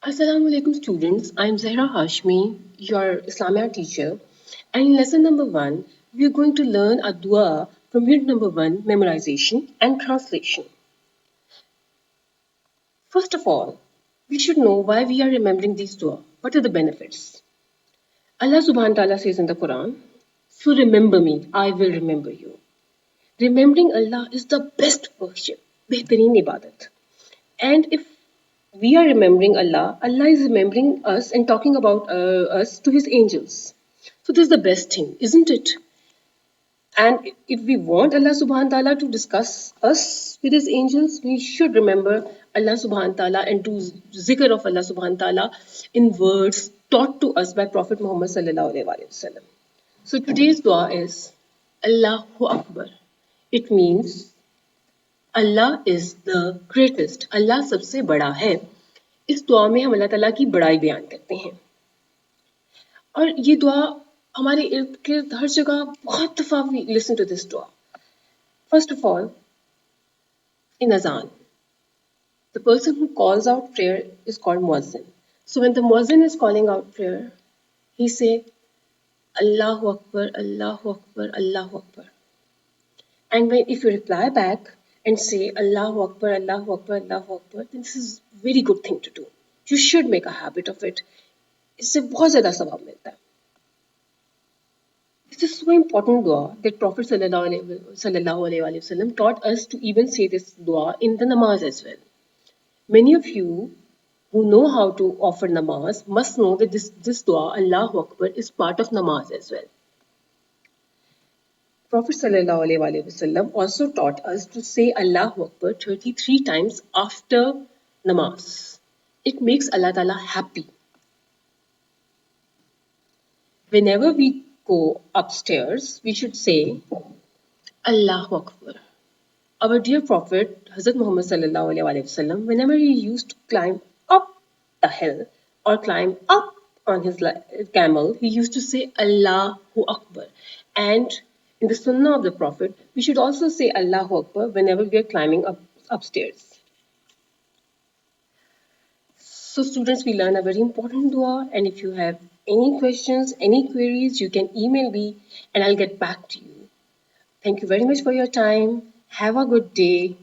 Assalamu alaikum students, I am Zahra Hashmi, your Islamiyat teacher, and in lesson number 1, we are going to learn a dua from unit number 1, memorization and translation. First of all, we should know why we are remembering these dua. What are the benefits? Allah subhanahu wa ta'ala says in the Quran, so remember me, I will remember you. Remembering Allah is the best worship, बेहतरीन ibadat. And if we are remembering Allah, Allah is remembering us and talking about us to His angels. So this is the best thing, isn't it? And if we want Allah subhanahu wa ta'ala to discuss us with His angels, we should remember Allah subhanahu wa ta'ala and do zikr of Allah subhanahu wa ta'ala in words taught to us by Prophet Muhammad sallallahu alaihi wasallam. So today's dua is Allahu Akbar. It means Allah is the greatest, अल्लाह सबसे बड़ा है। इस दुआ में हम अल्लाह ताला की बड़ाई बयान करते हैं और ये दुआ हमारे इर्द गिर्द हर जगह बहुत दफा वी लिसन टू दिस दुआ। फर्स्ट ऑफ ऑल, इन अजान, the person who calls out prayer is called muezzin. So when the muezzin is calling out prayer, he says अल्लाहु अकबर, अल्लाहु अकबर, अल्लाहु Akbar. And when if you reply back and say Allahu Akbar, Allahu Akbar, Allahu Akbar, then this is a very good thing to do. You should make a habit of it. इससे बहुत ज़्यादा सवाब मिलता है. This is so important dua that Prophet sallallahu alaihi wasallam taught us to even say this dua in the namaz as well. Many of you who know how to offer namaz must know that this dua Allahu Akbar is part of namaz as well. Prophet sallallahu alaihi wasallam also taught us to say Allahu Akbar 33 times after namaz. It makes Allah Ta'ala happy. Whenever we go upstairs, we should say Allahu Akbar. Our dear Prophet Hazrat Muhammad sallallahu alaihi wasallam, whenever he used to climb up the hill or climb up on his camel, he used to say Allahu Akbar. And in the Sunnah of the Prophet, we should also say Allahu Akbar whenever we are climbing up upstairs. So students, we learn a very important dua, and if you have any questions, any queries, you can email me and I'll get back to you. Thank you very much for your time. Have a good day.